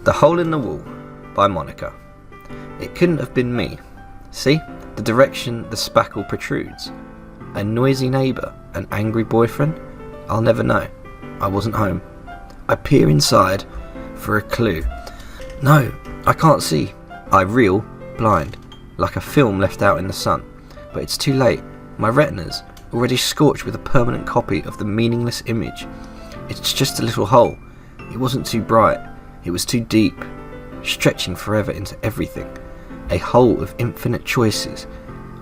The Hole in the Wall by Monika. It couldn't have been me. See, the direction the spackle protrudes. A noisy neighbour, an angry boyfriend? I'll never know. I wasn't home. I peer inside for a clue. No, I can't see. I reel, blind, like a film left out in the sun. But it's too late. My retina's already scorched with a permanent copy of the meaningless image. It's just a little hole. It wasn't too bright. It was too deep, stretching forever into everything. A hole of infinite choices.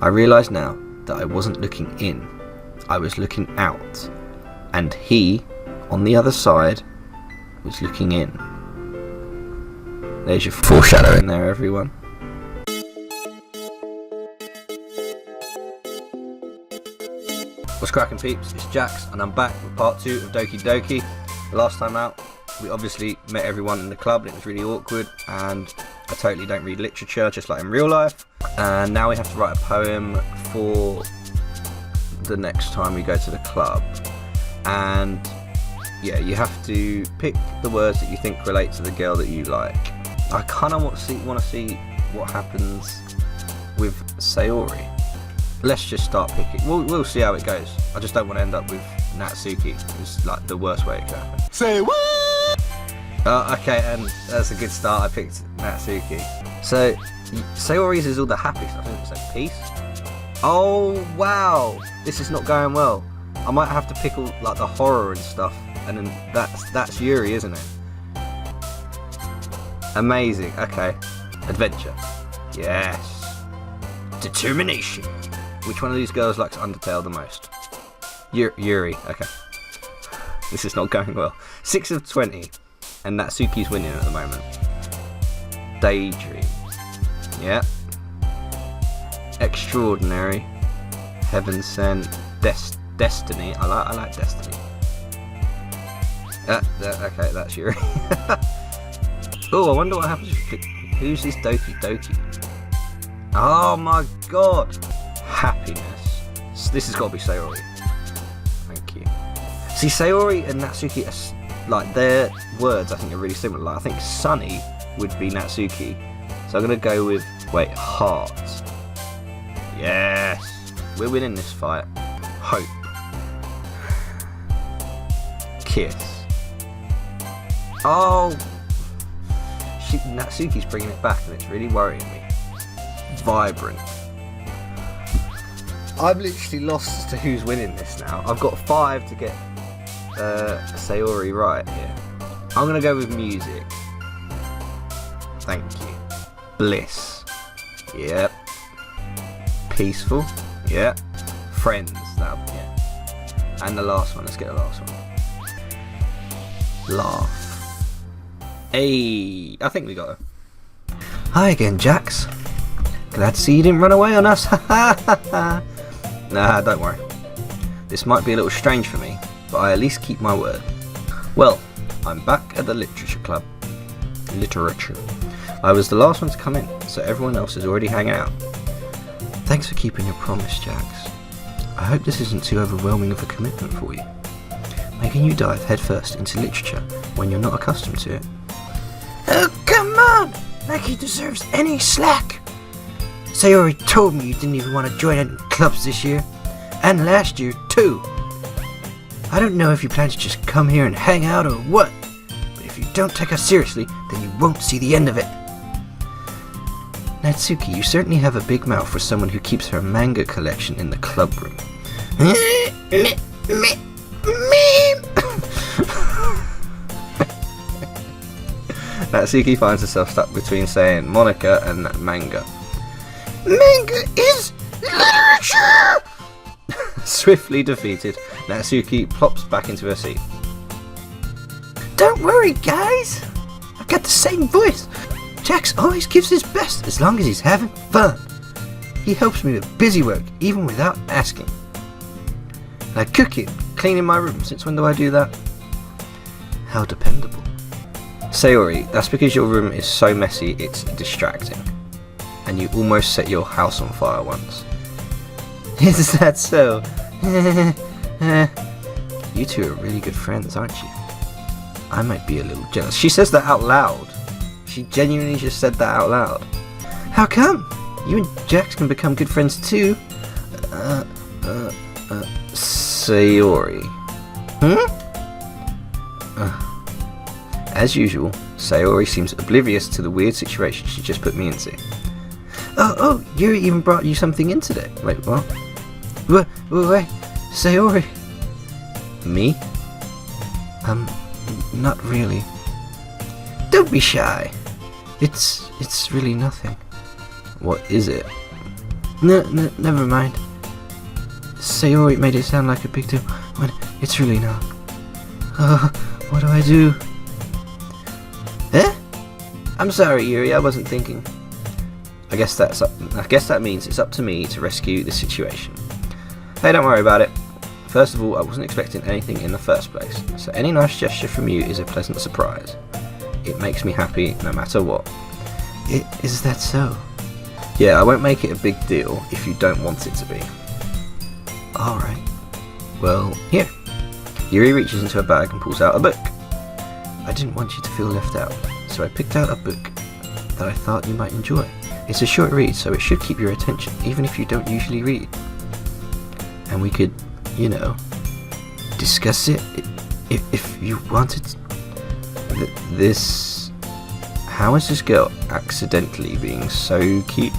I realise now that I wasn't looking in. I was looking out. And he, on the other side, was looking in. There's your foreshadowing there, everyone. What's cracking, peeps? It's Jax, and I'm back with part 2 of Doki Doki. Last time out, we obviously met everyone in the club, and it was really awkward, and I totally don't read literature, just like in real life. And now we have to write a poem for the next time we go to the club. And yeah, you have to pick the words that you think relate to the girl that you like. I kind of want to see what happens with Sayori. Let's just start picking. We'll see how it goes. I just don't want to end up with Natsuki. It's like the worst way it could happen. Say what? Okay, and that's a good start. I picked Natsuki. So Sayori's is all the happy stuff, isn't it? So peace. Oh wow, this is not going well. I might have to pick all like the horror and stuff, and then that's Yuri, isn't it? Amazing. Okay, adventure. Yes. Determination. Which one of these girls likes Undertale the most? Yuri. Okay. This is not going well. 6 of 20. And Natsuki's winning at the moment. Daydream. Yeah. Extraordinary. Heaven Sent. Destiny. I like Destiny. Okay, that's Yuri. Oh, I wonder what happens if who's this Doki Doki? Oh my god. Happiness. This has got to be Sayori. Thank you. See, Sayori and Natsuki are like their words. I think are really similar. Like, I think sunny would be Natsuki, so I'm gonna go with heart. Yes, we're winning this fight. Hope. Kiss. Oh, Natsuki's bringing it back, and it's really worrying me. Vibrant. I'm literally lost as to who's winning this now. I've got 5 to get Sayori right here. I'm going to go with music. Thank you. Bliss. Yep. Peaceful. Yep. Friends. Yeah. And the last one. Let's get the last one. Laugh. Hey, I think we got it. Hi again, Jax. Glad to see you didn't run away on us. Ha ha ha. Nah, don't worry. This might be a little strange for me, but I at least keep my word. Well, I'm back at the literature club. Literature. I was the last one to come in, so everyone else is already hanging out. Thanks for keeping your promise, Jax. I hope this isn't too overwhelming of a commitment for you. Making you dive headfirst into literature when you're not accustomed to it. Oh, come on! Like he deserves any slack. Sayori told me you didn't even want to join any clubs this year, and last year too. I don't know if you plan to just come here and hang out or what, but if you don't take us seriously, then you won't see the end of it. Natsuki, you certainly have a big mouth for someone who keeps her manga collection in the club room. Natsuki finds herself stuck between saying Monika and manga. Manga is literature! Swiftly defeated, Natsuki plops back into her seat. Don't worry, guys. I've got the same voice. Jax always gives his best as long as he's having fun. He helps me with busy work, even without asking. Like cooking, cleaning my room. Since when do I do that? How dependable. Sayori, that's because your room is so messy it's distracting. And you almost set your house on fire once. Is that so? You two are really good friends, aren't you? I might be a little jealous. She says that out loud. She genuinely just said that out loud. How come? You and Jax can become good friends too. Sayori. As usual, Sayori seems oblivious to the weird situation she just put me into. Oh, Yuri even brought you something in today. Wait, what? Wait, Sayori. Me? Not really. Don't be shy. It's really nothing. What is it? No, never mind. Sayori made it sound like a big deal when it's really not. What do I do? I'm sorry, Yuri, I wasn't thinking. I guess that means it's up to me to rescue the situation. Hey, don't worry about it. First of all, I wasn't expecting anything in the first place, so any nice gesture from you is a pleasant surprise. It makes me happy no matter what. Is that so? Yeah, I won't make it a big deal if you don't want it to be. Alright. Well, here. Yuri reaches into her bag and pulls out a book. I didn't want you to feel left out, so I picked out a book that I thought you might enjoy. It's a short read, so it should keep your attention, even if you don't usually read. And we could, discuss it if you wanted. How is this girl accidentally being so cute?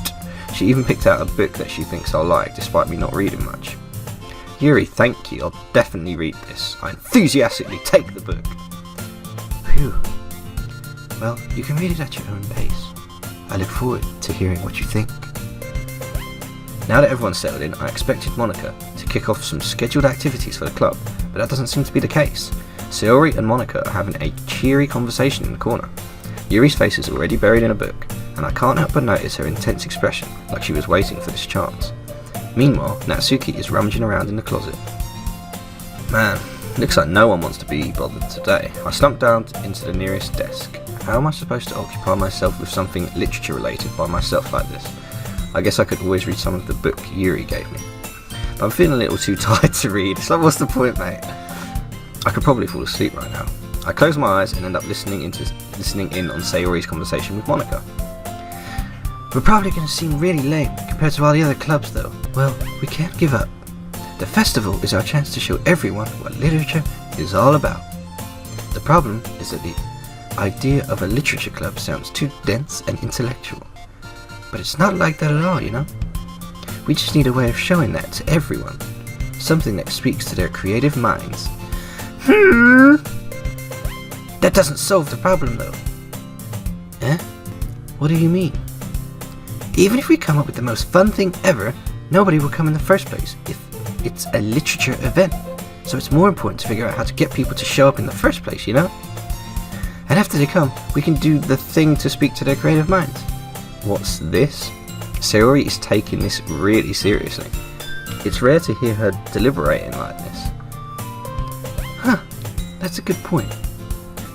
She even picked out a book that she thinks I'll like, despite me not reading much. Yuri, thank you. I'll definitely read this. I enthusiastically take the book. Phew. Well, you can read it at your own pace. I look forward to hearing what you think. Now that everyone's settled in, I expected Monika to kick off some scheduled activities for the club, but that doesn't seem to be the case. Sayori and Monika are having a cheery conversation in the corner. Yuri's face is already buried in a book, and I can't help but notice her intense expression, like she was waiting for this chance. Meanwhile, Natsuki is rummaging around in the closet. Man, looks like no one wants to be bothered today. I slumped down into the nearest desk. How am I supposed to occupy myself with something literature related by myself like this? I guess I could always read some of the book Yuri gave me. But I'm feeling a little too tired to read. It's like, what's the point, mate? I could probably fall asleep right now. I close my eyes and end up listening in on Sayori's conversation with Monika. We're probably going to seem really lame compared to all the other clubs though. Well, we can't give up. The festival is our chance to show everyone what literature is all about. The problem is that the idea of a literature club sounds too dense and intellectual. But it's not like that at all, We just need a way of showing that to everyone. Something that speaks to their creative minds. That doesn't solve the problem though. What do you mean? Even if we come up with the most fun thing ever, nobody will come in the first place if it's a literature event. So it's more important to figure out how to get people to show up in the first place, And after they come, we can do the thing to speak to their creative minds. What's this? Sayori is taking this really seriously. It's rare to hear her deliberating like this. That's a good point.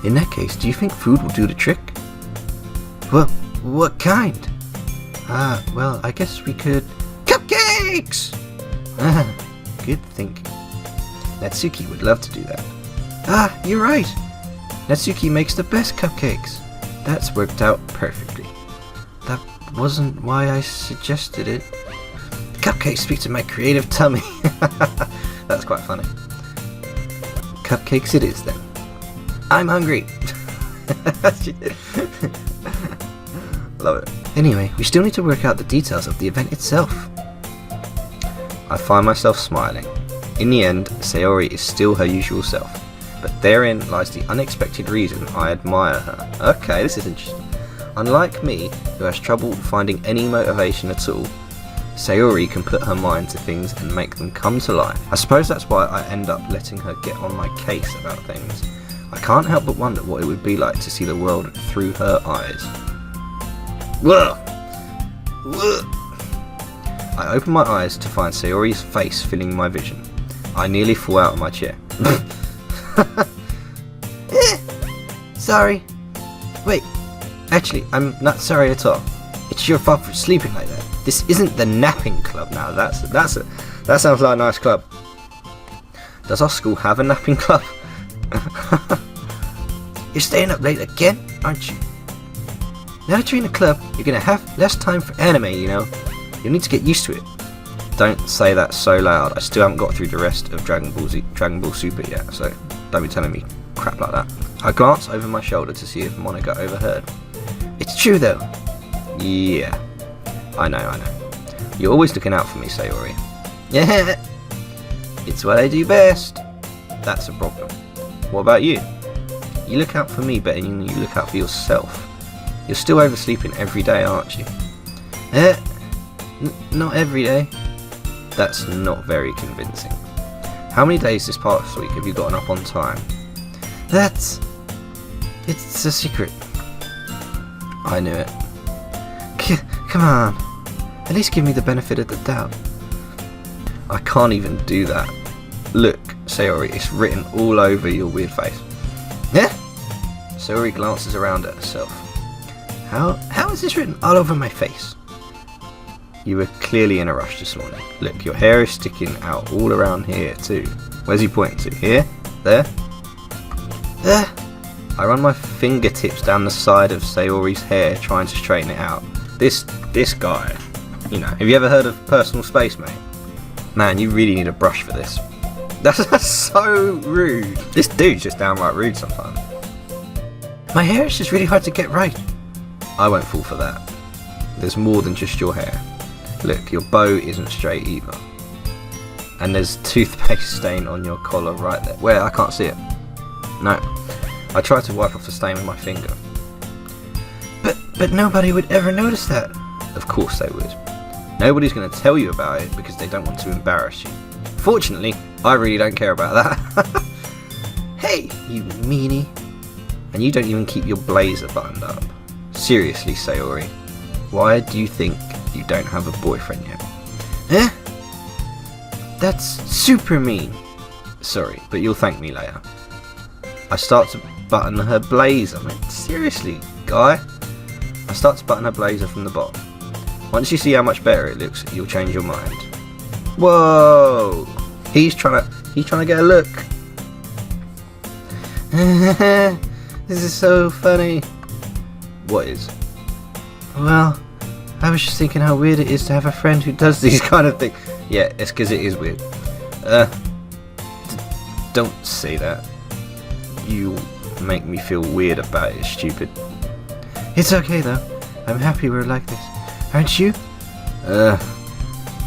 In that case, do you think food will do the trick? Well, what kind? Well, I guess we could... Cupcakes! Good thinking. Natsuki would love to do that. You're right. Natsuki makes the best cupcakes. That's worked out perfectly. That wasn't why I suggested it. Cupcakes speak to my creative tummy. That's quite funny. Cupcakes it is then. I'm hungry. Love it. Anyway, we still need to work out the details of the event itself. I find myself smiling. In the end, Sayori is still her usual self, but therein lies the unexpected reason I admire her. Okay, this is interesting. Unlike me, who has trouble finding any motivation at all, Sayori can put her mind to things and make them come to life. I suppose that's why I end up letting her get on my case about things. I can't help but wonder what it would be like to see the world through her eyes. Whoa! I open my eyes to find Sayori's face filling my vision. I nearly fall out of my chair. Sorry. Wait, actually, I'm not sorry at all. It's your fault for sleeping like that. This isn't the napping club now. That sounds like a nice club. Does our school have a napping club? You're staying up late again, aren't you? Now that you're in the club, you're gonna have less time for anime, you know. You'll need to get used to it. Don't say that so loud. I still haven't got through the rest of Dragon Ball Super yet, so don't be telling me crap like that. I glance over my shoulder to see if Monika overheard. It's true though. Yeah. I know. You're always looking out for me, Sayori. Yeah. It's what I do best. That's a problem. What about you? You look out for me better than you look out for yourself. You're still oversleeping every day, aren't you? Not every day. That's not very convincing. How many days this past week have you gotten up on time? It's a secret. I knew it. Come on. At least give me the benefit of the doubt. I can't even do that. Look, Sayori, it's written all over your weird face. Yeah? Sayori glances around at herself. How is this written all over my face? You were clearly in a rush this morning. Look, your hair is sticking out all around here too. Where's he pointing to? Here? There? There? I run my fingertips down the side of Sayori's hair trying to straighten it out. This guy, you know, have you ever heard of personal space, mate? Man, you really need a brush for this. That's so rude. This dude's just downright rude sometimes. My hair is just really hard to get right. I won't fall for that. There's more than just your hair. Look, your bow isn't straight either. And there's toothpaste stain on your collar right there. Where? I can't see it. No. I tried to wipe off the stain with my finger. But nobody would ever notice that. Of course they would. Nobody's going to tell you about it because they don't want to embarrass you. Fortunately, I really don't care about that. Hey, you meanie. And you don't even keep your blazer buttoned up. Seriously, Sayori. Why do you think you don't have a boyfriend yet? Eh? That's super mean. Sorry, but you'll thank me later. I start to button her blazer. Man, seriously, guy. I start to button her blazer from the bottom. Once you see how much better it looks, you'll change your mind. Whoa! He's trying to get a look. This is so funny. What is? Well, I was just thinking how weird it is to have a friend who does these kind of things. Yeah, it's because it is weird. Don't say that. You make me feel weird about it, stupid. It's okay though. I'm happy we're like this. Aren't you?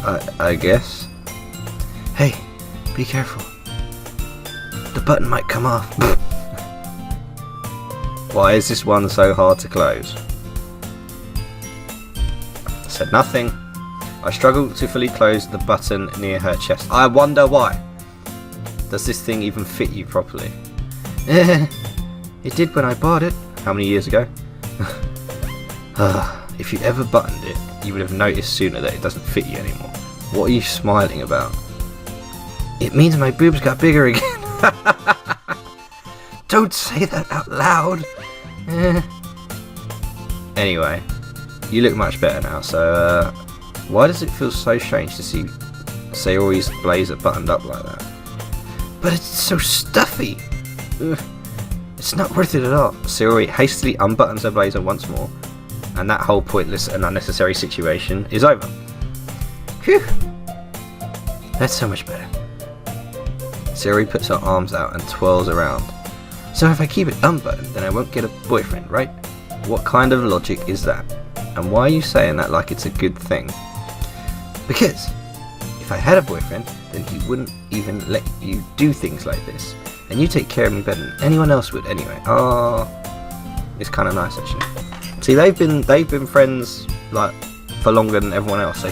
I guess. Hey, be careful. The button might come off. Why is this one so hard to close? I said nothing. I struggle to fully close the button near her chest. I wonder why. Does this thing even fit you properly? It did when I bought it. How many years ago? If you ever buttoned it, you would have noticed sooner that it doesn't fit you anymore. What are you smiling about? It means my boobs got bigger again. Don't say that out loud. Anyway, you look much better now, so why does it feel so strange to see Sayori's blazer buttoned up like that? But it's so stuffy. It's not worth it at all. Sayori hastily unbuttons her blazer once more, and that whole pointless and unnecessary situation is over. Phew! That's so much better. Sayori puts her arms out and twirls around. So if I keep it unbuttoned, then I won't get a boyfriend, right? What kind of logic is that? And why are you saying that like it's a good thing? Because if I had a boyfriend, then he wouldn't even let you do things like this. And you take care of me better than anyone else would anyway. Oh, it's kind of nice actually. See, they've been friends like for longer than everyone else, so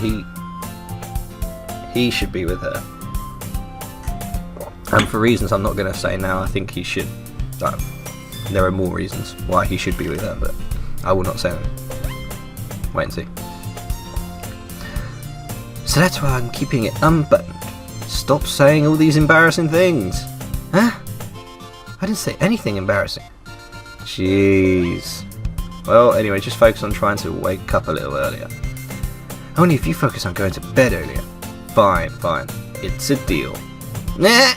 he should be with her. And for reasons I'm not going to say now, I think he should. Like, there are more reasons why he should be with her, but I will not say them. Wait and see. So that's why I'm keeping it unbuttoned. Stop saying all these embarrassing things. Huh? I didn't say anything embarrassing. Jeez. Well, anyway, just focus on trying to wake up a little earlier. Only if you focus on going to bed earlier. Fine. It's a deal. Nah!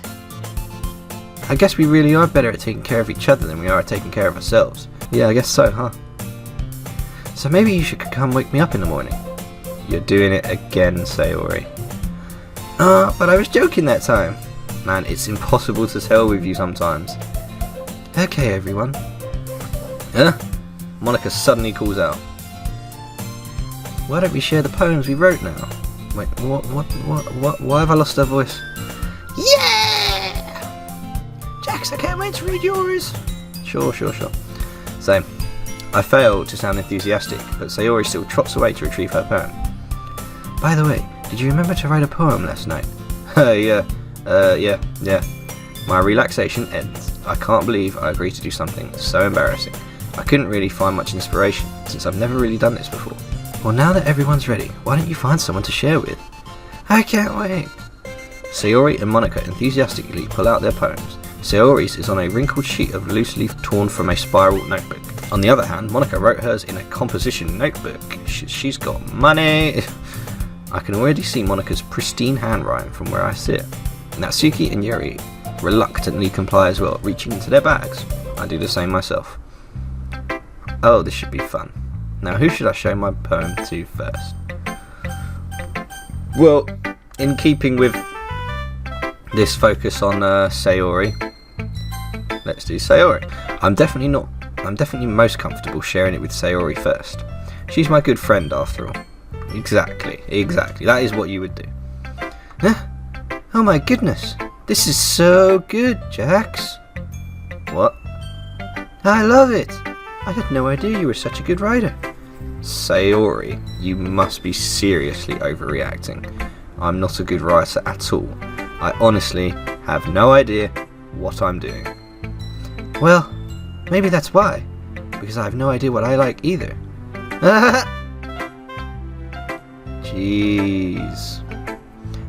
I guess we really are better at taking care of each other than we are at taking care of ourselves. Yeah, I guess so, huh? So maybe you should come wake me up in the morning. You're doing it again, Sayori. But I was joking that time. Man, it's impossible to tell with you sometimes. Okay, everyone. Monika suddenly calls out. Why don't we share the poems we wrote now? Wait, what, why have I lost her voice? Yeah! Jax, I can't wait to read yours. Sure. Same. I fail to sound enthusiastic, but Sayori still trots away to retrieve her poem. By the way, did you remember to write a poem last night? Yeah. My relaxation ends. I can't believe I agreed to do something so embarrassing. I couldn't really find much inspiration, since I've never really done this before. Well, now that everyone's ready, why don't you find someone to share with? I can't wait! Sayori and Monika enthusiastically pull out their poems. Sayori's is on a wrinkled sheet of loose leaf torn from a spiral notebook. On the other hand, Monika wrote hers in a composition notebook. She's got money! I can already see Monika's pristine handwriting from where I sit. Natsuki and Yuri reluctantly comply as well, reaching into their bags. I do the same myself. Oh, this should be fun. Now, who should I show my poem to first? Well, in keeping with this focus on Sayori, let's do Sayori. I'm definitely most comfortable sharing it with Sayori first. She's my good friend after all. Exactly. That is what you would do. Oh my goodness. This is so good, Jax. What? I love it. I had no idea you were such a good writer. Sayori, you must be seriously overreacting. I'm not a good writer at all. I honestly have no idea what I'm doing. Well, maybe that's why. Because I have no idea what I like either. Jeez.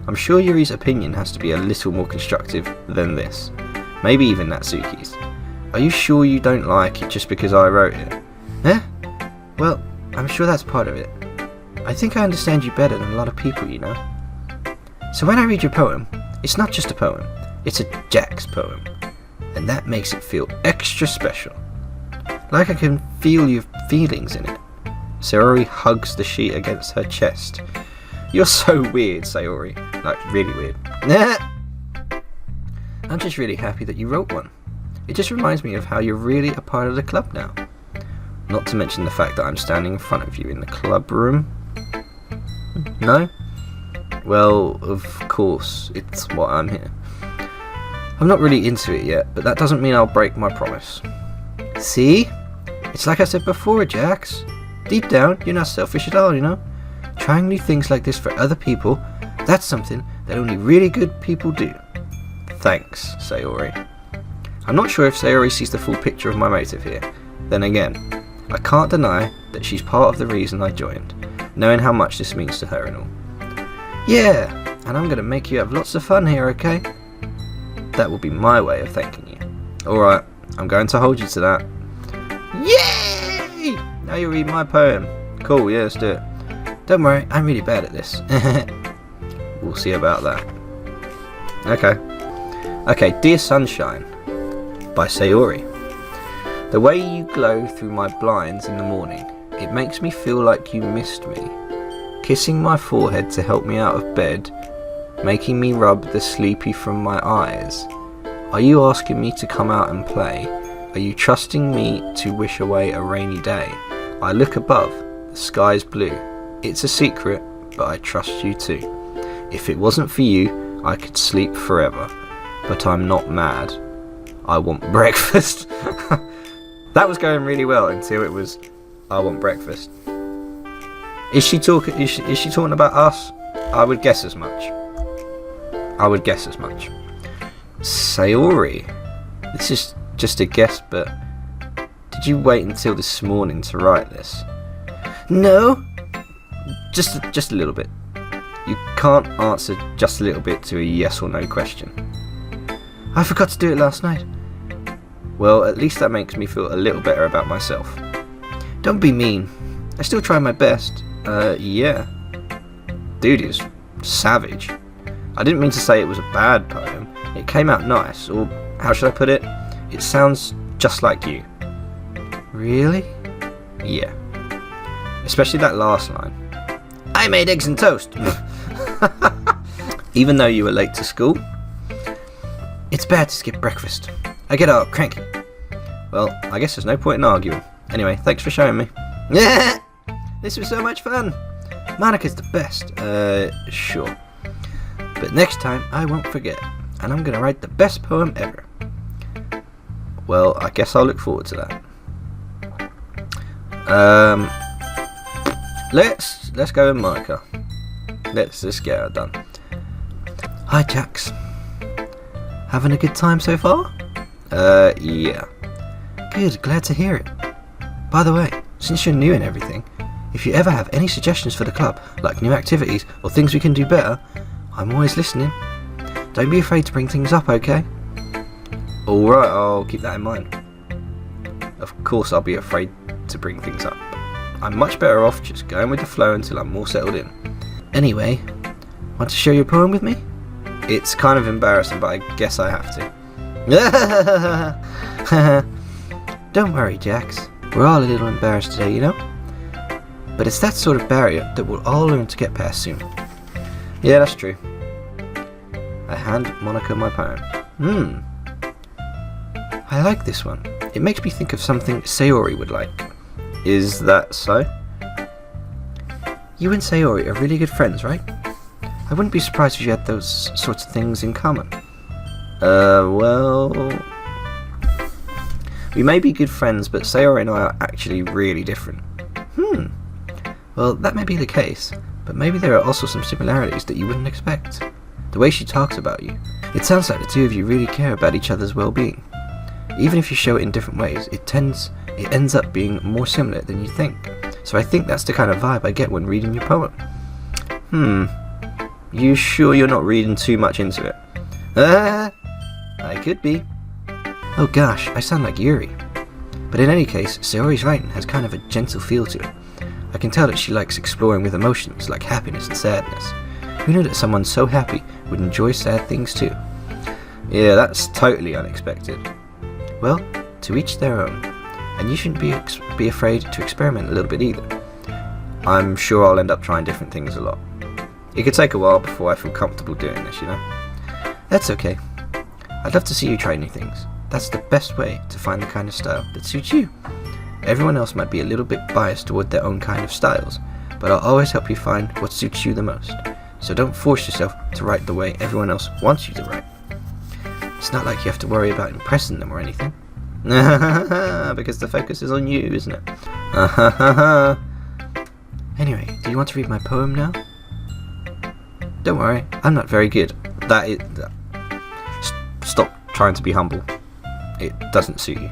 I'm sure Yuri's opinion has to be a little more constructive than this. Maybe even Natsuki's. Are you sure you don't like it just because I wrote it? Well, I'm sure that's part of it. I think I understand you better than a lot of people, you know. So when I read your poem, it's not just a poem, it's a Jax poem. And that makes it feel extra special. Like I can feel your feelings in it. Sayori hugs the sheet against her chest. You're so weird, Sayori. Like, really weird. I'm just really happy that you wrote one. It just reminds me of how you're really a part of the club now. Not to mention the fact that I'm standing in front of you in the club room. No? Well, of course, it's why I'm here. I'm not really into it yet, but that doesn't mean I'll break my promise. See? It's like I said before, Jax. Deep down, you're not selfish at all, you know? Trying new things like this for other people, that's something that only really good people do. Thanks, Sayori. I'm not sure if Sayori sees the full picture of my motive here. Then again, I can't deny that she's part of the reason I joined, knowing how much this means to her and all. Yeah, and I'm gonna make you have lots of fun here, okay? That will be my way of thanking you. Alright, I'm going to hold you to that. Yay! Now you read my poem. Cool, yeah, let's do it. Don't worry, I'm really bad at this. We'll see about that. Okay, Dear Sunshine by Sayori. The way you glow through my blinds in the morning, it makes me feel like you missed me. Kissing my forehead to help me out of bed, making me rub the sleepy from my eyes. Are you asking me to come out and play? Are you trusting me to wish away a rainy day? I look above, the sky's blue. It's a secret, but I trust you too. If it wasn't for you, I could sleep forever. But I'm not mad. I want breakfast. That was going really well until it was, I want breakfast. Is she talking about us? I would guess as much. Sayori, this is just a guess, but did you wait until this morning to write this? No, just a little bit. You can't answer just a little bit to a yes or no question. I forgot to do it last night. Well, at least that makes me feel a little better about myself. Don't be mean. I still try my best. Yeah. Dude is savage. I didn't mean to say it was a bad poem. It came out nice, or how should I put it? It sounds just like you. Really? Yeah. Especially that last line. I made eggs and toast! Even though you were late to school, it's bad to skip breakfast. I get all cranky. Well, I guess there's no point in arguing. Anyway, thanks for showing me. Yeah, this was so much fun. Monika's the best. Sure. But next time I won't forget, and I'm gonna write the best poem ever. Well, I guess I'll look forward to that. Let's go with Monika. Let's just get her done. Hi, Jax. Having a good time so far? Yeah. Good, glad to hear it. By the way, since you're new and everything, if you ever have any suggestions for the club, like new activities or things we can do better, I'm always listening. Don't be afraid to bring things up, okay? Alright, I'll keep that in mind. Of course I'll be afraid to bring things up. I'm much better off just going with the flow until I'm more settled in. Anyway, want to share your poem with me? It's kind of embarrassing, but I guess I have to. Don't worry, Jax. We're all a little embarrassed today, you know? But it's that sort of barrier that we'll all learn to get past soon. Yeah, that's true. I hand Monika my poem. I like this one. It makes me think of something Sayori would like. Is that so? You and Sayori are really good friends, right? I wouldn't be surprised if you had those sorts of things in common. Well... We may be good friends, but Sayori and I are actually really different. Well, that may be the case, but maybe there are also some similarities that you wouldn't expect. The way she talks about you. It sounds like the two of you really care about each other's well-being. Even if you show it in different ways, it ends up being more similar than you think. So I think that's the kind of vibe I get when reading your poem. You sure you're not reading too much into it? I could be. Oh gosh, I sound like Yuri. But in any case, Sayori's writing has kind of a gentle feel to it. I can tell that she likes exploring with emotions like happiness and sadness. Who knew that someone so happy would enjoy sad things too? Yeah, that's totally unexpected. Well, to each their own. And you shouldn't be afraid to experiment a little bit either. I'm sure I'll end up trying different things a lot. It could take a while before I feel comfortable doing this, you know? That's okay. I'd love to see you try new things. That's the best way to find the kind of style that suits you. Everyone else might be a little bit biased toward their own kind of styles, but I'll always help you find what suits you the most. So don't force yourself to write the way everyone else wants you to write. It's not like you have to worry about impressing them or anything. Because the focus is on you, isn't it? Anyway, do you want to read my poem now? Don't worry, I'm not very good. Stop trying to be humble. It doesn't suit you.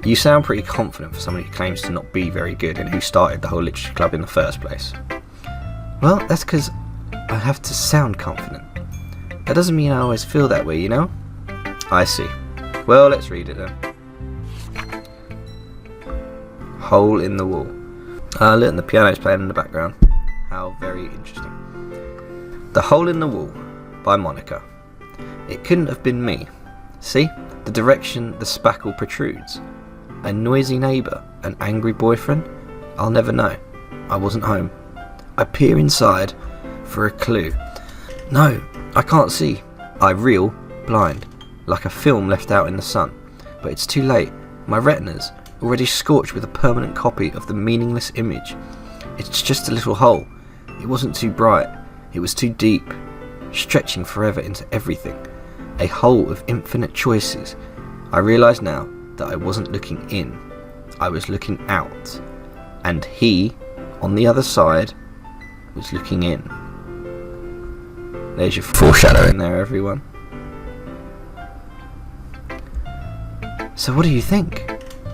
You sound pretty confident for somebody who claims to not be very good and who started the whole literature club in the first place. Well, that's because I have to sound confident. That doesn't mean I always feel that way, you know? I see. Well, let's read it then. Hole in the Wall. Look, and the piano's playing in the background. How very interesting. The Hole in the Wall by Monika. It couldn't have been me. See? The direction the spackle protrudes. A noisy neighbour, an angry boyfriend? I'll never know. I wasn't home. I peer inside for a clue. No, I can't see. I reel, blind, like a film left out in the sun. But it's too late. My retina's already scorched with a permanent copy of the meaningless image. It's just a little hole. It wasn't too bright. It was too deep, stretching forever into everything. A hole of infinite choices. I realise now that I wasn't looking in. I was looking out. And he, on the other side, was looking in. There's your foreshadowing there, everyone. So what do you think?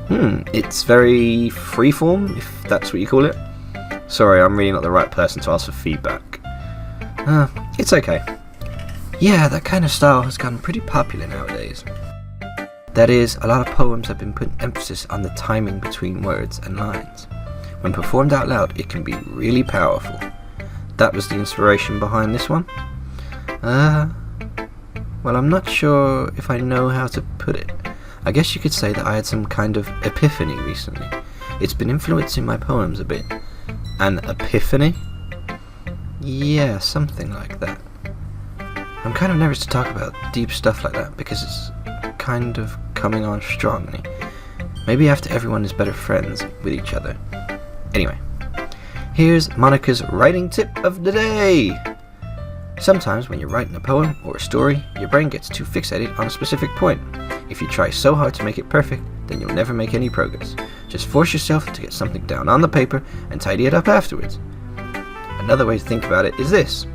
It's very freeform, if that's what you call it. Sorry, I'm really not the right person to ask for feedback. It's okay. Yeah, that kind of style has gotten pretty popular nowadays. That is, a lot of poems have been putting emphasis on the timing between words and lines. When performed out loud, it can be really powerful. That was the inspiration behind this one. Well, I'm not sure if I know how to put it. I guess you could say that I had some kind of epiphany recently. It's been influencing my poems a bit. An epiphany? Yeah, something like that. I'm kind of nervous to talk about deep stuff like that because it's kind of coming on strongly. Maybe after everyone is better friends with each other. Anyway, here's Monika's writing tip of the day. Sometimes when you're writing a poem or a story, your brain gets too fixated on a specific point. If you try so hard to make it perfect, then you'll never make any progress. Just force yourself to get something down on the paper and tidy it up afterwards. Another way to think about it is this.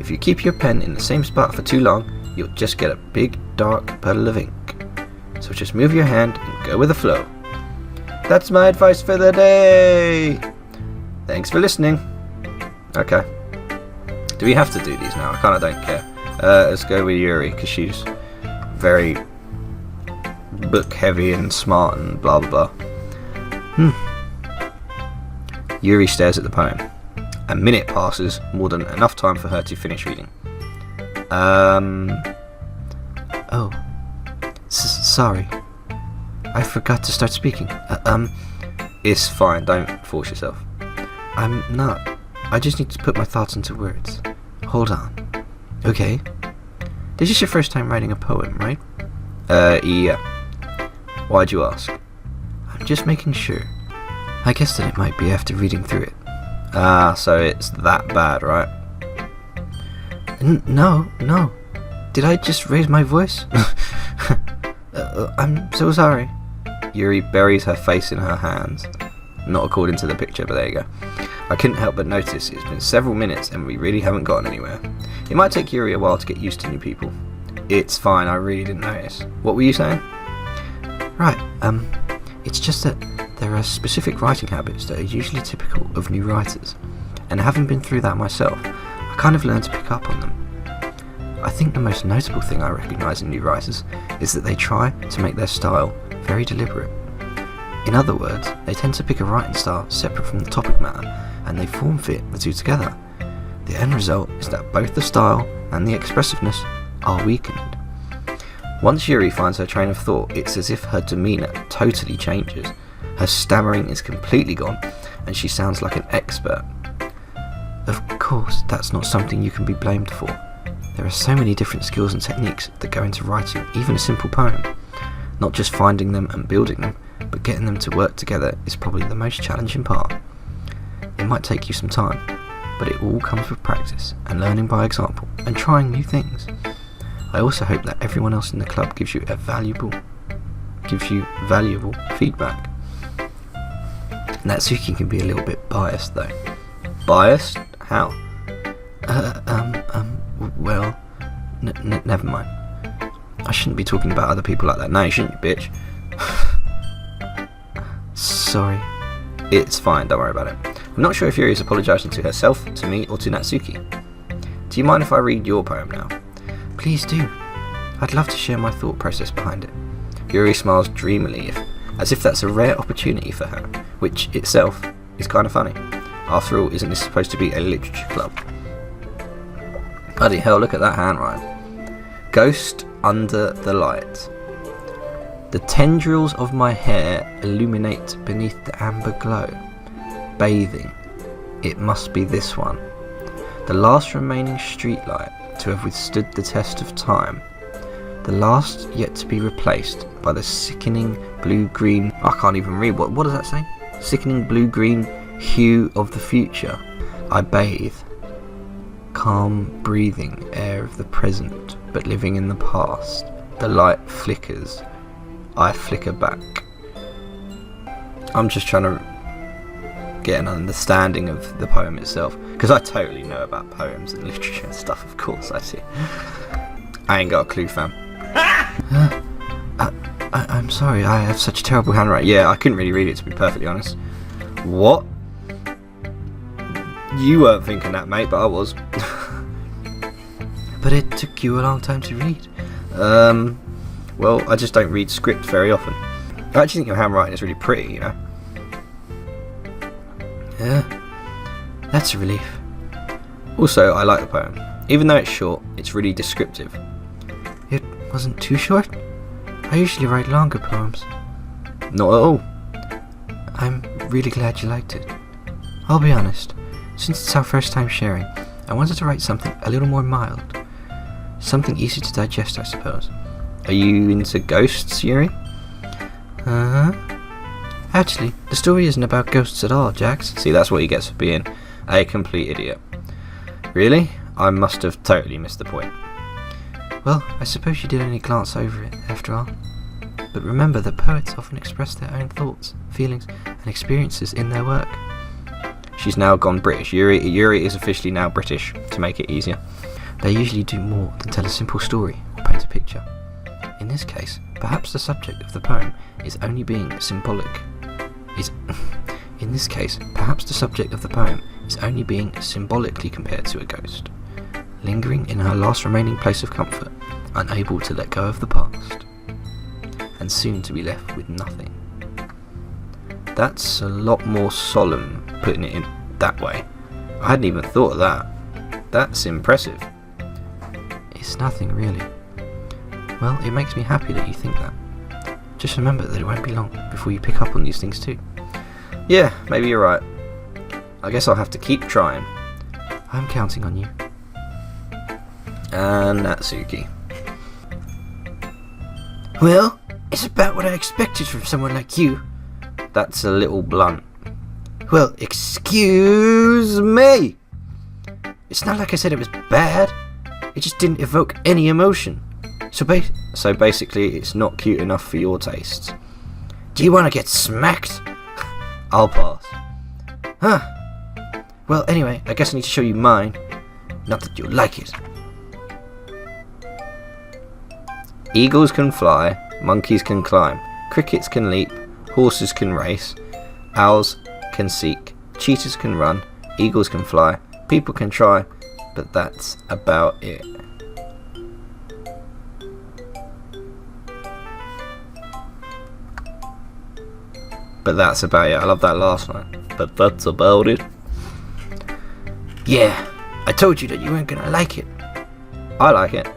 If you keep your pen in the same spot for too long, you'll just get a big dark puddle of ink. So just move your hand and go with the flow. That's my advice for the day. Thanks for listening. Okay. Do we have to do these now? I kind of don't care. Let's go with Yuri, because she's very book heavy and smart and blah blah blah. Yuri stares at the poem. A minute passes, more than enough time for her to finish reading. Sorry. I forgot to start speaking. It's fine, don't force yourself. I'm not. I just need to put my thoughts into words. Hold on. Okay. This is your first time writing a poem, right? Yeah. Why'd you ask? I'm just making sure. I guessed that it might be after reading through it. So it's that bad, right? No. Did I just raise my voice? I'm so sorry. Yuri buries her face in her hands. Not according to the picture, but there you go. I couldn't help but notice it's been several minutes and we really haven't gotten anywhere. It might take Yuri a while to get used to new people. It's fine, I really didn't notice. What were you saying? Right, it's just that there are specific writing habits that are usually typical of new writers, and having been through that myself, I kind of learned to pick up on them. I think the most notable thing I recognise in new writers is that they try to make their style very deliberate. In other words, they tend to pick a writing style separate from the topic matter, and they form fit the two together. The end result is that both the style and the expressiveness are weakened. Once Yuri finds her train of thought, it's as if her demeanour totally changes. Her stammering is completely gone, and she sounds like an expert. Of course, that's not something you can be blamed for. There are so many different skills and techniques that go into writing even a simple poem. Not just finding them and building them, but getting them to work together is probably the most challenging part. It might take you some time, but it all comes with practice and learning by example and trying new things. I also hope that everyone else in the club gives you valuable feedback. Natsuki can be a little bit biased though. Biased? How? Well, never mind. I shouldn't be talking about other people like that now, shouldn't you, bitch? Sorry. It's fine, don't worry about it. I'm not sure if Yuri is apologising to herself, to me, or to Natsuki. Do you mind if I read your poem now? Please do. I'd love to share my thought process behind it. Yuri smiles dreamily, as if that's a rare opportunity for her, which itself is kind of funny. After all, isn't this supposed to be a literature club? Bloody hell, look at that handwriting. Ghost under the light. The tendrils of my hair illuminate beneath the amber glow. Bathing. It must be this one. The last remaining streetlight to have withstood the test of time. The last yet to be replaced by the sickening blue-green... I can't even read. What does that say? Sickening blue-green hue of the future. I bathe. Calm, breathing air of the present, but living in the past. The light flickers. I flicker back. I'm just trying to get an understanding of the poem itself, because I totally know about poems and literature and stuff, of course I do. I ain't got a clue, fam. I'm sorry, I have such terrible handwriting. Yeah, I couldn't really read it, to be perfectly honest. What? You weren't thinking that, mate, but I was. But it took you a long time to read. Well, I just don't read script very often. I actually think your handwriting is really pretty, you know. Yeah, that's a relief. Also, I like the poem. Even though it's short, it's really descriptive. It wasn't too short? I usually write longer poems. Not at all. I'm really glad you liked it. I'll be honest, since it's our first time sharing, I wanted to write something a little more mild. Something easy to digest, I suppose. Are you into ghosts, Yuri? Uh-huh. Actually, the story isn't about ghosts at all, Jax. See, that's what he gets for being a complete idiot. Really? I must have totally missed the point. Well, I suppose you did only glance over it, after all. But remember that poets often express their own thoughts, feelings, and experiences in their work. She's now gone British. Yuri is officially now British, to make it easier. They usually do more than tell a simple story or paint a picture. In this case, perhaps the subject of the poem is only being symbolic. In this case, perhaps the subject of the poem is only being symbolically compared to a ghost, lingering in her last remaining place of comfort, unable to let go of the past, and soon to be left with nothing. That's a lot more solemn, putting it in that way. I hadn't even thought of that. That's impressive. It's nothing really. Well, it makes me happy that you think that. Just remember that it won't be long before you pick up on these things too. Yeah, maybe you're right. I guess I'll have to keep trying. I'm counting on you. And Natsuki. Well, it's about what I expected from someone like you. That's a little blunt. Well, excuse me! It's not like I said it was bad. It just didn't evoke any emotion. So basically, it's not cute enough for your tastes. Do you want to get smacked? I'll pass. Huh. Well, anyway, I guess I need to show you mine. Not that you'll like it. Eagles can fly, monkeys can climb, crickets can leap, horses can race, owls can seek, cheetahs can run, eagles can fly, people can try, but that's about it. But that's about it. I love that last line. But that's about it. Yeah, I told you that you weren't gonna like it. I like it.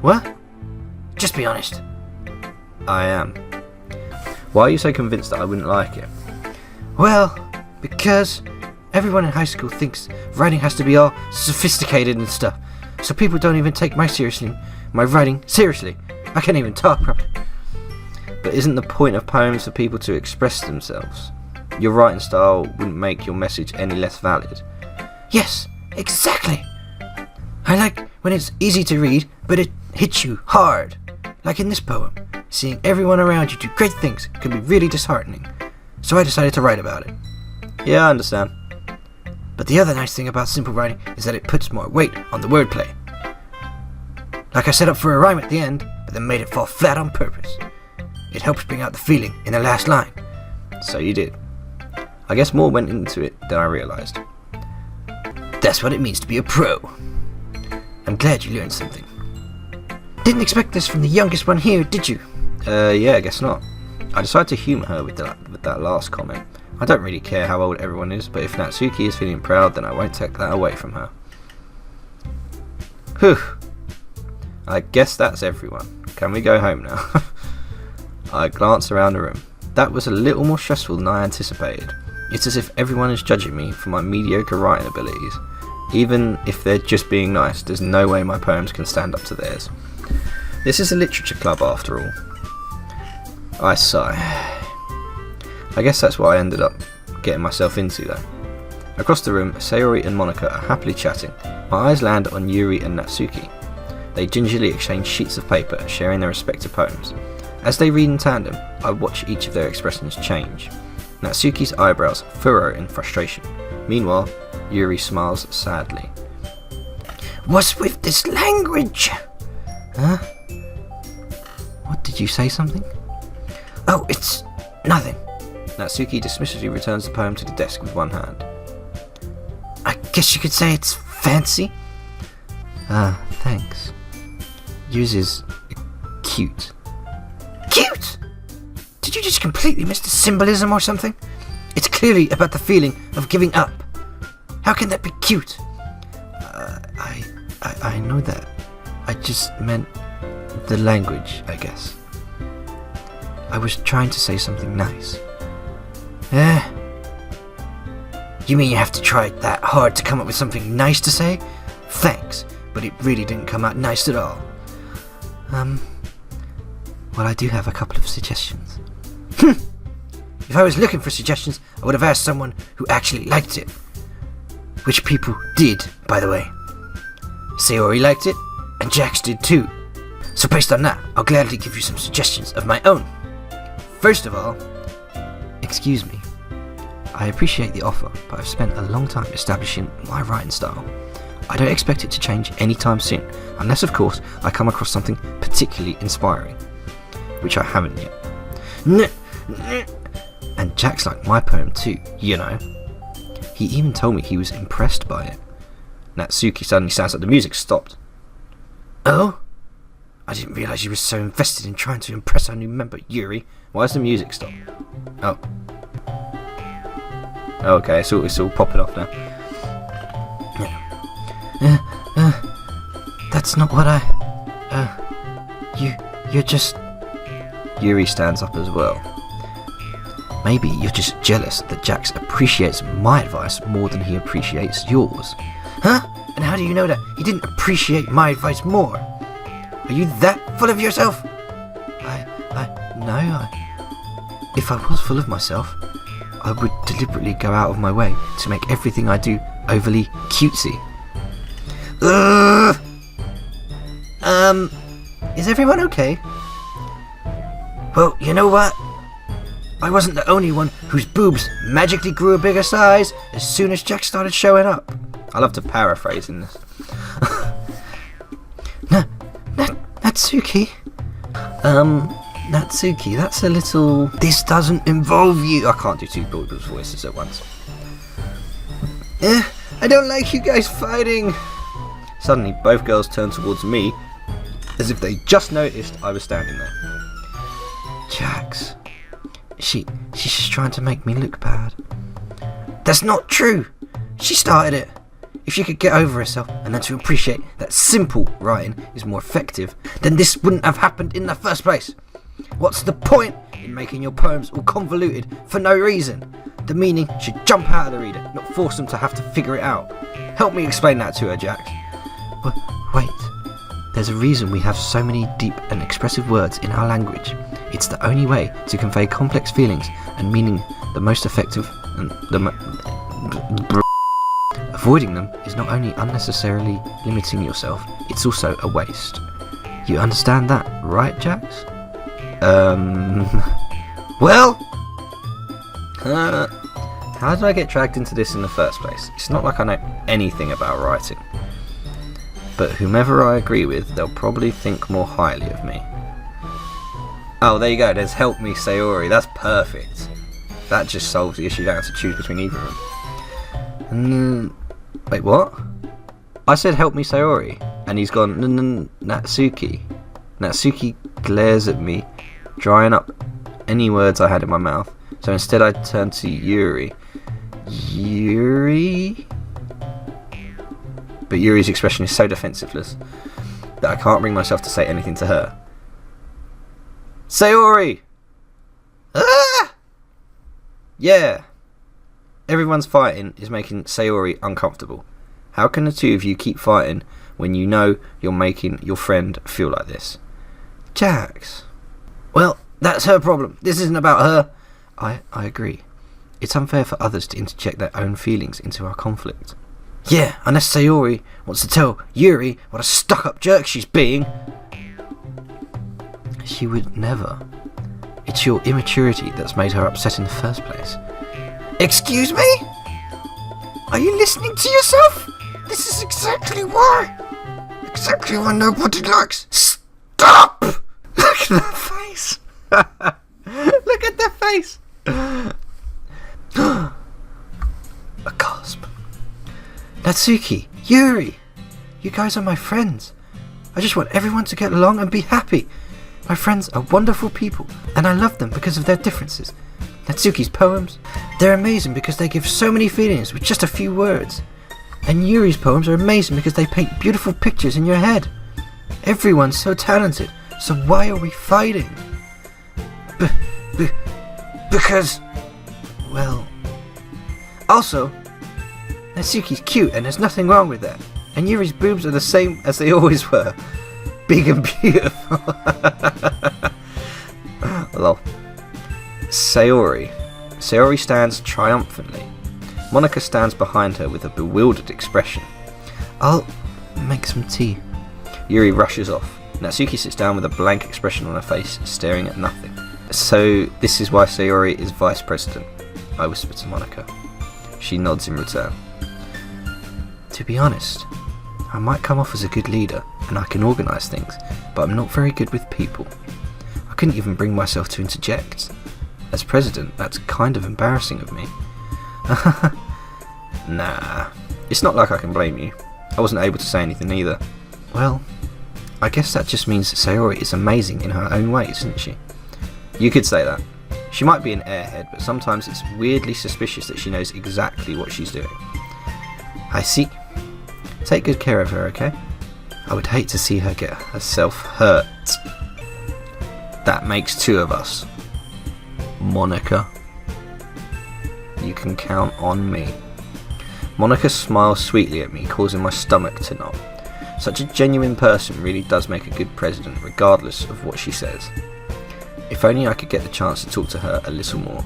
What? Just be honest. I am. Why are you so convinced that I wouldn't like it? Well, because everyone in high school thinks writing has to be all sophisticated and stuff. So people don't even take my writing seriously. I can't even talk properly. But isn't the point of poems for people to express themselves? Your writing style wouldn't make your message any less valid. Yes, exactly. I like when it's easy to read, but it hits you hard. Like in this poem, seeing everyone around you do great things can be really disheartening. So I decided to write about it. Yeah, I understand. But the other nice thing about simple writing is that it puts more weight on the wordplay. Like I set up for a rhyme at the end, but then made it fall flat on purpose. It helps bring out the feeling in the last line. So you did. I guess more went into it than I realised. That's what it means to be a pro. I'm glad you learned something. Didn't expect this from the youngest one here, did you? Yeah, I guess not. I decided to humour her with that last comment. I don't really care how old everyone is, but if Natsuki is feeling proud, then I won't take that away from her. Whew. I guess that's everyone. Can we go home now? I glance around the room. That was a little more stressful than I anticipated. It's as if everyone is judging me for my mediocre writing abilities. Even if they're just being nice, there's no way my poems can stand up to theirs. This is a literature club after all. I sigh. I guess that's what I ended up getting myself into though. Across the room, Sayori and Monika are happily chatting. My eyes land on Yuri and Natsuki. They gingerly exchange sheets of paper, sharing their respective poems. As they read in tandem, I watch each of their expressions change. Natsuki's eyebrows furrow in frustration. Meanwhile, Yuri smiles sadly. What's with this language? Huh? What, did you say something? Oh, it's nothing. Natsuki dismissively returns the poem to the desk with one hand. I guess you could say it's fancy? Thanks. Yours is cute. Cute? Did you just completely miss the symbolism or something? It's clearly about the feeling of giving up. How can that be cute? I know that. I just meant the language, I guess. I was trying to say something nice. You mean you have to try that hard to come up with something nice to say? Thanks, but it really didn't come out nice at all. Well, I do have a couple of suggestions. If I was looking for suggestions, I would have asked someone who actually liked it. Which people did, by the way. Sayori liked it, and Jax did too. So based on that, I'll gladly give you some suggestions of my own. First of all, excuse me. I appreciate the offer, but I've spent a long time establishing my writing style. I don't expect it to change anytime soon, unless of course I come across something particularly inspiring, which I haven't yet. And Jax liked my poem too, you know. He even told me he was impressed by it. Natsuki suddenly sounds like the music stopped. Oh? I didn't realise you were so invested in trying to impress our new member, Yuri. Why has the music stopped? Oh. Okay, it's all popping off now. That's not what you're just... Yuri stands up as well. Maybe you're just jealous that Jax appreciates my advice more than he appreciates yours. Huh? And how do you know that he didn't appreciate my advice more? Are you that full of yourself? No. If I was full of myself, I would deliberately go out of my way to make everything I do overly cutesy. Is everyone okay? Well, you know what? I wasn't the only one whose boobs magically grew a bigger size as soon as Jack started showing up. I love to paraphrase in this. Natsuki? Natsuki, that's a little... This doesn't involve you. I can't do two people's voices at once. I don't like you guys fighting. Suddenly, both girls turned towards me as if they just noticed I was standing there. Jax, she's just trying to make me look bad. That's not true. She started it. If she could get over herself and learn to appreciate that simple writing is more effective, then this wouldn't have happened in the first place. What's the point in making your poems all convoluted for no reason? The meaning should jump out of the reader, not force them to have to figure it out. Help me explain that to her, Jax. Wait. There's a reason we have so many deep and expressive words in our language. It's the only way to convey complex feelings and meaning the most effective and avoiding them is not only unnecessarily limiting yourself, it's also a waste. You understand that, right, Jax? Well? How did I get dragged into this in the first place? It's not like I know anything about writing. But whomever I agree with, they'll probably think more highly of me. Oh, there you go, there's Help Me Sayori, that's perfect. That just solves the issue, you don't have to choose between either of them. Wait, what? I said Help Me Sayori, and he's gone Natsuki. Natsuki glares at me, drying up any words I had in my mouth. So instead I turned to Yuri. Yuri? But Yuri's expression is so defensiveless that I can't bring myself to say anything to her. Sayori! Ah! Yeah. Everyone's fighting is making Sayori uncomfortable. How can the two of you keep fighting when you know you're making your friend feel like this? Jax. Well, that's her problem. This isn't about her. I agree. It's unfair for others to interject their own feelings into our conflict. Yeah, unless Sayori wants to tell Yuri what a stuck-up jerk she's being. She would never. It's your immaturity that's made her upset in the first place. Excuse me? Are you listening to yourself? This is exactly why nobody likes... Stop! Look at that face. Look at that face. A gasp. Natsuki, Yuri, you guys are my friends. I just want everyone to get along and be happy. My friends are wonderful people, and I love them because of their differences. Natsuki's poems, they're amazing because they give so many feelings with just a few words. And Yuri's poems are amazing because they paint beautiful pictures in your head. Everyone's so talented, so why are we fighting? Because... well... Also, Natsuki's cute and there's nothing wrong with that. And Yuri's boobs are the same as they always were. Big and beautiful. Lol. Sayori. Sayori stands triumphantly. Monika stands behind her with a bewildered expression. I'll make some tea. Yuri rushes off. Natsuki sits down with a blank expression on her face, staring at nothing. So, this is why Sayori is vice president, I whisper to Monika. She nods in return. To be honest, I might come off as a good leader, and I can organise things, but I'm not very good with people. I couldn't even bring myself to interject. As president, that's kind of embarrassing of me. Nah, it's not like I can blame you. I wasn't able to say anything either. Well, I guess that just means that Sayori is amazing in her own way, isn't she? You could say that. She might be an airhead, but sometimes it's weirdly suspicious that she knows exactly what she's doing. I see. Take good care of her, okay? I would hate to see her get herself hurt. That makes two of us. Monika. You can count on me. Monika smiles sweetly at me, causing my stomach to knot. Such a genuine person really does make a good president, regardless of what she says. If only I could get the chance to talk to her a little more.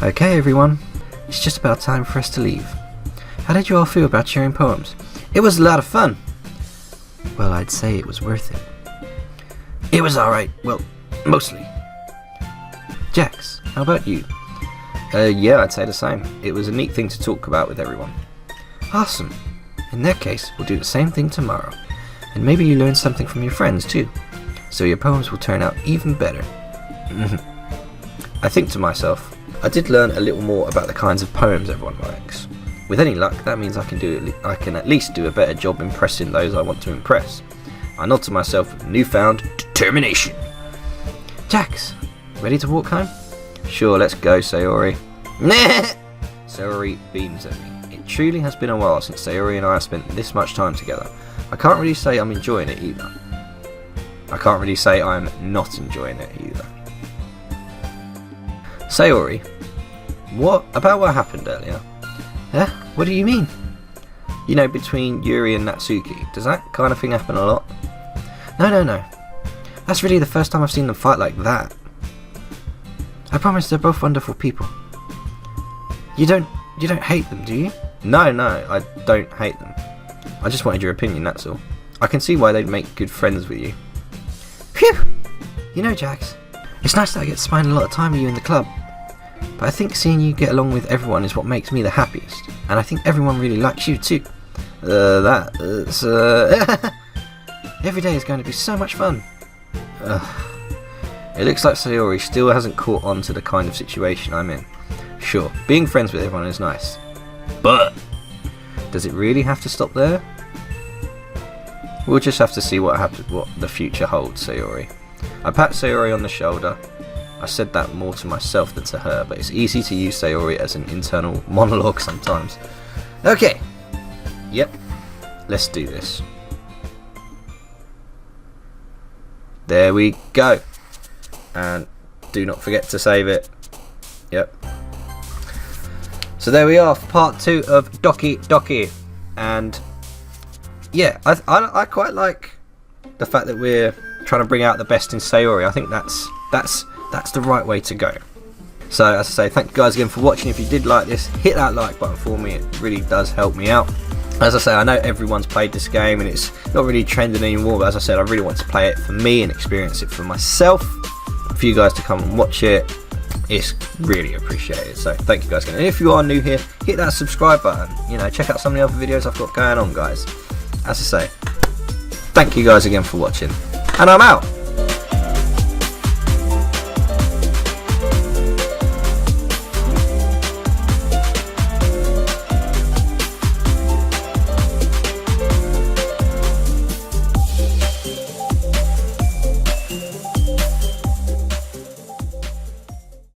Okay everyone, it's just about time for us to leave. How did you all feel about sharing poems? It was a lot of fun. Well, I'd say it was worth it. It was alright, well, mostly. Jax, how about you? Yeah, I'd say the same. It was a neat thing to talk about with everyone. Awesome. In that case, we'll do the same thing tomorrow. And maybe you learn something from your friends too. So your poems will turn out even better. I think to myself, I did learn a little more about the kinds of poems everyone likes. With any luck, that means I can at least do a better job impressing those I want to impress. I nod to myself with newfound determination. Jax, ready to walk home? Sure, let's go, Sayori. Sayori beams at me. It truly has been a while since Sayori and I have spent this much time together. I can't really say I'm enjoying it either. I can't really say I'm not enjoying it either. Sayori, what happened earlier? Huh? What do you mean? You know, between Yuri and Natsuki. Does that kind of thing happen a lot? No. That's really the first time I've seen them fight like that. I promise they're both wonderful people. You don't hate them, do you? No, I don't hate them. I just wanted your opinion, that's all. I can see why they'd make good friends with you. Phew! You know, Jax, it's nice that I get to spend a lot of time with you in the club. But I think seeing you get along with everyone is what makes me the happiest. And I think everyone really likes you too. Every day is going to be so much fun. It looks like Sayori still hasn't caught on to the kind of situation I'm in. Sure, being friends with everyone is nice. But does it really have to stop there? We'll just have to see what the future holds, Sayori. I pat Sayori on the shoulder. I said that more to myself than to her, but it's easy to use Sayori as an internal monologue sometimes. Okay. Yep. Let's do this. There we go. And do not forget to save it. Yep. So there we are for part 2 of Doki Doki. And yeah, I quite like the fact that we're trying to bring out the best in Sayori. I think that's the right way to go. So as I say, thank you guys again for watching. If you did like this, hit that like button for me. It really does help me out. As I say, I know everyone's played this game and it's not really trending anymore, but as I said, I really want to play it for me and experience it for myself. For you guys to come and watch it, it's really appreciated. So thank you guys again. And if you are new here, hit that subscribe button. You know, check out some of the other videos I've got going on, guys. As I say, thank you guys again for watching, and I'm out.